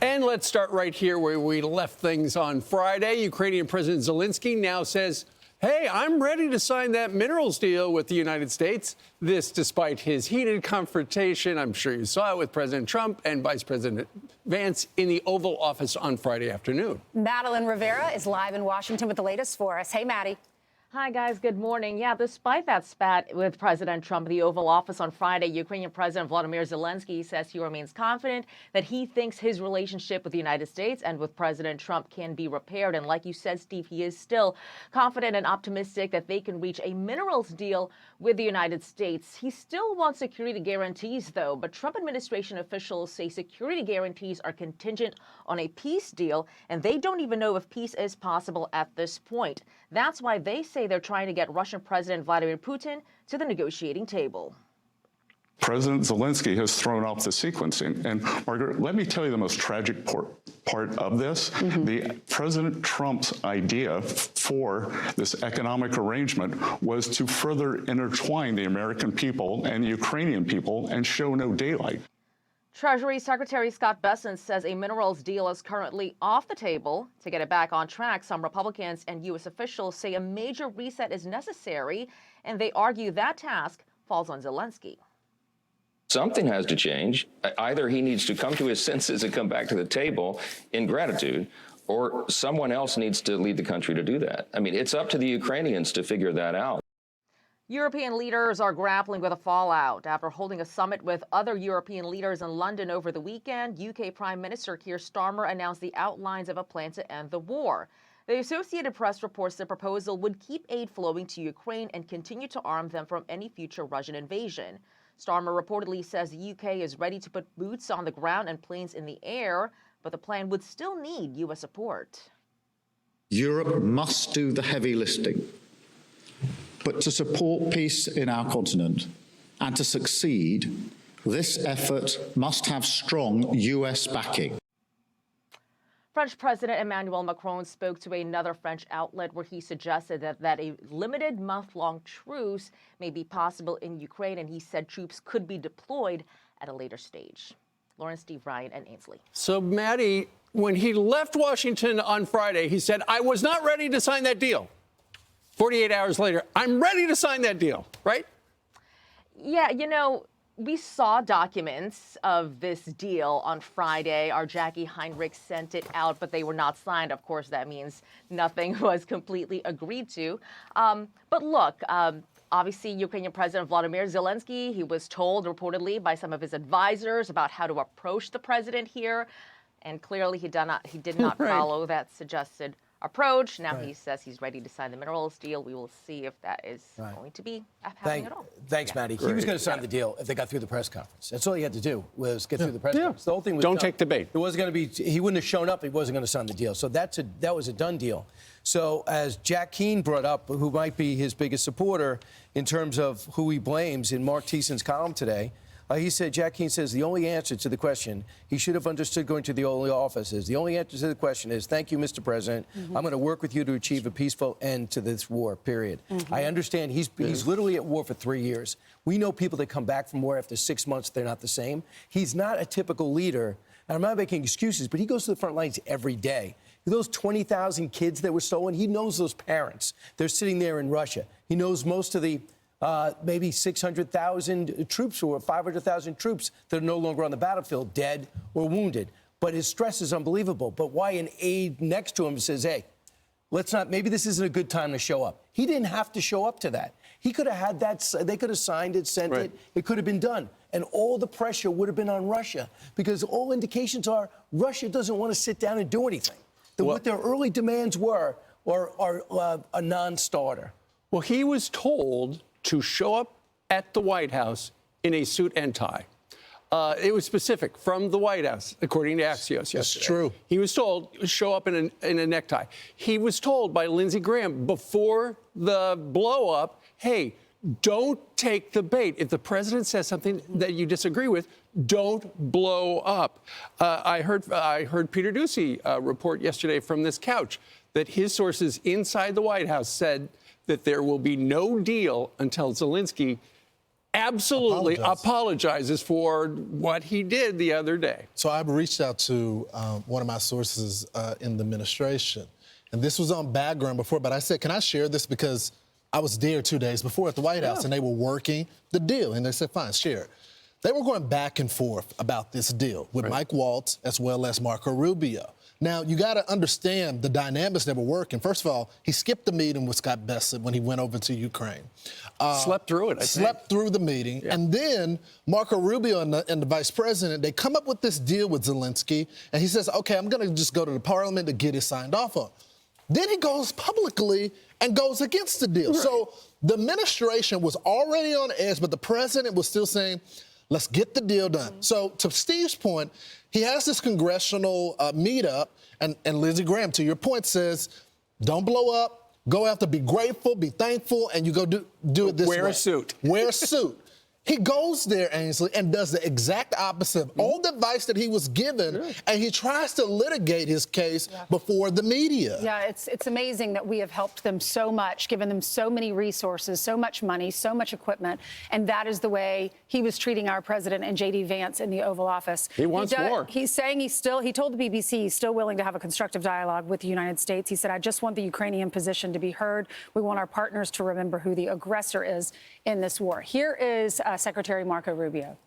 And let's start right here where we left things on Friday. Ukrainian President Zelenskyy now says, hey, I'm ready to sign that minerals deal with the United States. This despite his heated confrontation, I'm sure you saw it, with President Trump and Vice President Vance in the Oval Office on Friday afternoon. Madeleine Rivera is live in Washington with the latest for us. Hey, Maddie. Hi, guys. Good morning. Yeah, despite that spat with President Trump in the Oval Office on Friday, Ukrainian President Volodymyr Zelenskyy says he remains confident that he thinks his relationship with the United States and with President Trump can be repaired. And like you said, Steve, he is still confident and optimistic that they can reach a minerals deal with the United States. He still wants security guarantees, though, but Trump administration officials say security guarantees are contingent on a peace deal, and they don't even know if peace is possible at this point. That's why they say they're trying to get Russian President Vladimir Putin to the negotiating table. President Zelenskyy has thrown off the sequencing. And Margaret, let me tell you the most tragic part of this. The President Trump's idea for this economic arrangement was to further intertwine the American people and Ukrainian people and show no daylight. Treasury Secretary Scott Bessent says a minerals deal is currently off the table. To get it back on track, some Republicans and U.S. officials say a major reset is necessary, and they argue that task falls on Zelenskyy. Something has to change. Either he needs to come to his senses and come back to the table in gratitude, or someone else needs to lead the country to do that. I mean, it's up to the Ukrainians to figure that out. European leaders are grappling with the fallout after holding a summit with other European leaders in London over the weekend. UK Prime Minister Keir Starmer announced the outlines of a plan to end the war. The Associated Press reports the proposal would keep aid flowing to Ukraine and continue to arm them from any future Russian invasion. Starmer reportedly says the UK is ready to put boots on the ground and planes in the air, but the plan would still need U.S. support. Europe must do the heavy lifting. But to support peace in our continent and to succeed, this effort must have strong U.S. backing. French President Emmanuel Macron spoke to another French outlet where he suggested that a limited month-long truce may be possible in Ukraine, and he said troops could be deployed at a later stage. Lauren, Steve, Ryan, and Ainsley. So, Maddie, when he left Washington on Friday, he said, I was not ready to sign that deal. 48 hours later, I'm ready to sign that deal, right? Yeah, you know, we saw documents of this deal on Friday. Our Jackie Heinrich sent it out, but they were not signed. Of course, that means nothing was completely agreed to. But look, obviously, Ukrainian President Volodymyr Zelenskyy, he was told reportedly by some of his advisors about how to approach the president here. And clearly, he did not follow that suggested approach. Now he says he's ready to sign the minerals deal. We will see if that is going to be happening at all. Thanks, Maddie. He was going to sign the deal if they got through the press conference. That's all he had to do was get through the press conference. The whole thing was Don't done. take the bait. It wasn't going to be. He wouldn't have shown up. He wasn't going to sign the deal. So that was a done deal. So as Jack Keane brought up, who might be his biggest supporter in terms of who he blames in Mark Thiessen's column today, he said, Jack Keane says, the only answer to the question he should have understood going to the Oval Office is, the only answer to the question is, thank you, Mr. President. I'm going to work with you to achieve a peaceful end to this war, period. I understand he's literally at war for 3 years. We know people that come back from war after 6 months, they're not the same. He's not a typical leader. And I'm not making excuses, but he goes to the front lines every day. Those 20,000 kids that were stolen, he knows those parents. They're sitting there in Russia. He knows most of the maybe 600,000 troops or 500,000 troops that are no longer on the battlefield, dead or wounded. But his stress is unbelievable. But why an aide next to him says, hey, let's not, maybe this isn't a good time to show up. He didn't have to show up to that. He could have had that, they could have signed it, sent it, it could have been done. And all the pressure would have been on Russia, because all indications are Russia doesn't want to sit down and do anything. What their early demands were are a non-starter. Well, he was told to show up at the White House in a suit and tie. It was specific from the White House, according to Axios yesterday. It's true. He was told show up in a necktie. He was told by Lindsey Graham before the blow-up, hey, don't take the bait. If the president says something that you disagree with, don't blow up. I heard Peter Doocy report yesterday from this couch that his sources inside the White House said that there will be no deal until Zelenskyy absolutely apologizes for what he did the other day. So I've reached out to one of my sources in the administration, and this was on background before, but I said, can I share this? Because I was there 2 days before at the White House, and they were working the deal, and they said, fine, share it. They were going back and forth about this deal with Mike Waltz as well as Marco Rubio. Now, you got to understand the dynamics that were working. First of all, he skipped the meeting with Scott Bessent when he went over to Ukraine. Slept through it, I think. Slept through the meeting. Yeah. And then Marco Rubio and the vice president, they come up with this deal with Zelenskyy, and he says, okay, I'm going to just go to the parliament to get it signed off on. Then he goes publicly and goes against the deal. Right. So the administration was already on edge, but the president was still saying, let's get the deal done. So to Steve's point, he has this congressional meetup, and Lindsey Graham, to your point, says, don't blow up, go after, be grateful, be thankful, and you go do it this way. Wear a suit. Wear a suit. He goes there, Ainsley, and does the exact opposite of all the advice that he was given, and he tries to litigate his case before the media. Yeah, it's amazing that we have helped them so much, given them so many resources, so much money, so much equipment, and that is the way he was treating our president and J.D. Vance in the Oval Office. He wants more. He's saying he told the BBC he's still willing to have a constructive dialogue with the United States. He said, I just want the Ukrainian position to be heard. We want our partners to remember who the aggressor is in this war. Here is Secretary Marco Rubio.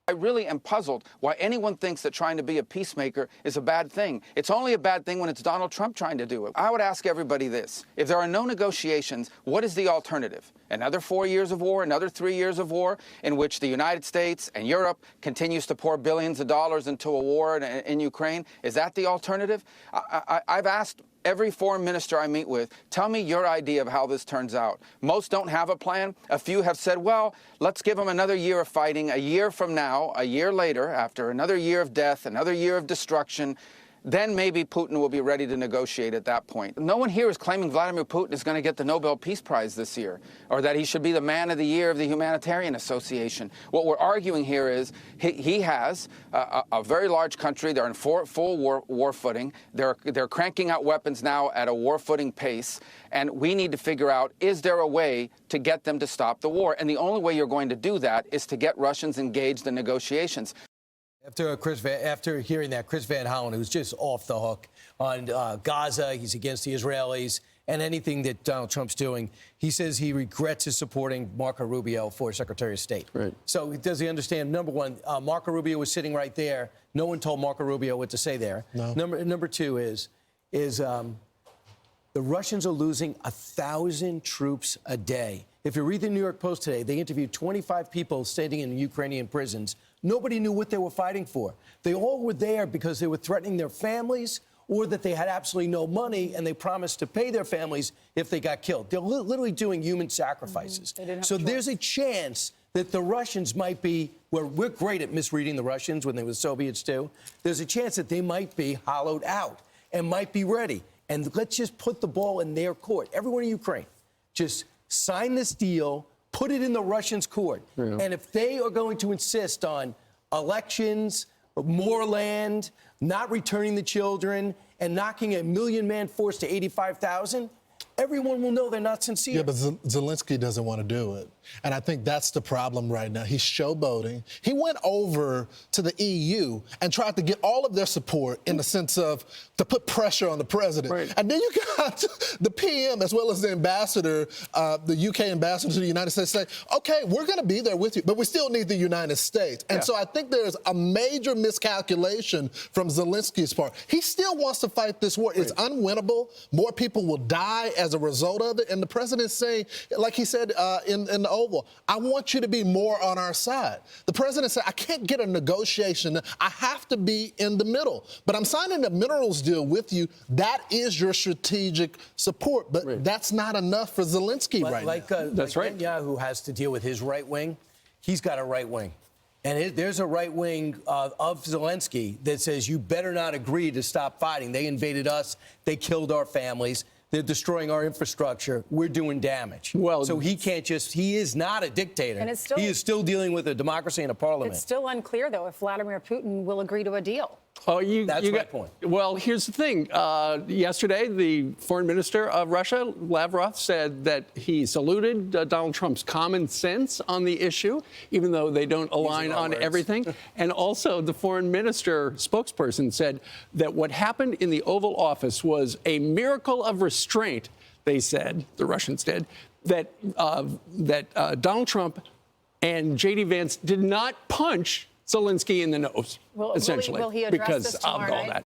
I really am puzzled why anyone thinks that trying to be a peacemaker is a bad thing. It's only a bad thing when it's Donald Trump trying to do it. I would ask everybody this. If there are no negotiations, what is the alternative? Another 4 years of war, another 3 years of war in which the United States and Europe continues to pour billions of dollars into a war in Ukraine? Is that the alternative? I've asked every foreign minister I meet with, tell me your idea of how this turns out. Most don't have a plan. A few have said, well, let's give them another year of fighting. A year from now, a year later, after another year of death, another year of destruction, then maybe Putin will be ready to negotiate at that point. No one here is claiming Vladimir Putin is going to get the Nobel Peace Prize this year, or that he should be the man of the year of the Humanitarian Association. What we're arguing here is he has a very large country. They're in full war footing. They're cranking out weapons now at a war footing pace, and we need to figure out, is there a way to get them to stop the war? And the only way you're going to do that is to get Russians engaged in negotiations. After hearing that, Chris Van Hollen, who's just off the hook on Gaza, he's against the Israelis and anything that Donald Trump's doing, he says he regrets his supporting Marco Rubio for Secretary of State. Right. So does he understand, number one, Marco Rubio was sitting right there. No one told Marco Rubio what to say there. No. Number two is the Russians are losing 1,000 troops a day. If you read the New York Post today, they interviewed 25 people staying in Ukrainian prisons. Nobody knew what they were fighting for. They all were there because they were threatening their families or that they had absolutely no money and they promised to pay their families if they got killed. They're literally doing human sacrifices. So there's a chance that the Russians might be, well, we're great at misreading the Russians when they were Soviets too. There's a chance that they might be hollowed out and might be ready. And let's just put the ball in their court. Everyone in Ukraine, just sign this deal, put it in the Russians' court. Yeah. And if they are going to insist on elections, more land, not returning the children, and knocking a million-man force to 85,000, everyone will know they're not sincere. Yeah, but Zelenskyy doesn't want to do it. And I think that's the problem right now. He's showboating. He went over to the EU and tried to get all of their support in the sense of to put pressure on the president. Right. And then you got the PM as well as the ambassador, the UK ambassador to the United States say, okay, we're going to be there with you, but we still need the United States. And so I think there's a major miscalculation from Zelenskyy's part. He still wants to fight this war. Right. It's unwinnable. More people will die as a result of it. And the president's saying, like he said in the Oval, I want you to be more on our side. The president said, I can't get a negotiation. I have to be in the middle. But I'm signing a minerals deal with you. That is your strategic support. But that's not enough for Zelenskyy right now. That's right. Netanyahu has to deal with his right wing. He's got a right wing. And there's a right wing of Zelenskyy that says, you better not agree to stop fighting. They invaded us. They killed our families. They're destroying our infrastructure. We're doing damage. Well, so he can't just, he is not a dictator. And he is still dealing with a democracy and a parliament. It's still unclear, though, if Vladimir Putin will agree to a deal. Oh, That's you my got, point. Well, here's the thing. Yesterday, the foreign minister of Russia, Lavrov, said that he saluted Donald Trump's common sense on the issue, even though they don't align on everything. And also, the foreign minister spokesperson said that what happened in the Oval Office was a miracle of restraint, they said, the Russians did, that Donald Trump and J.D. Vance did not punch Zelenskyy in the nose, essentially, will he address because this of tomorrow all night? that.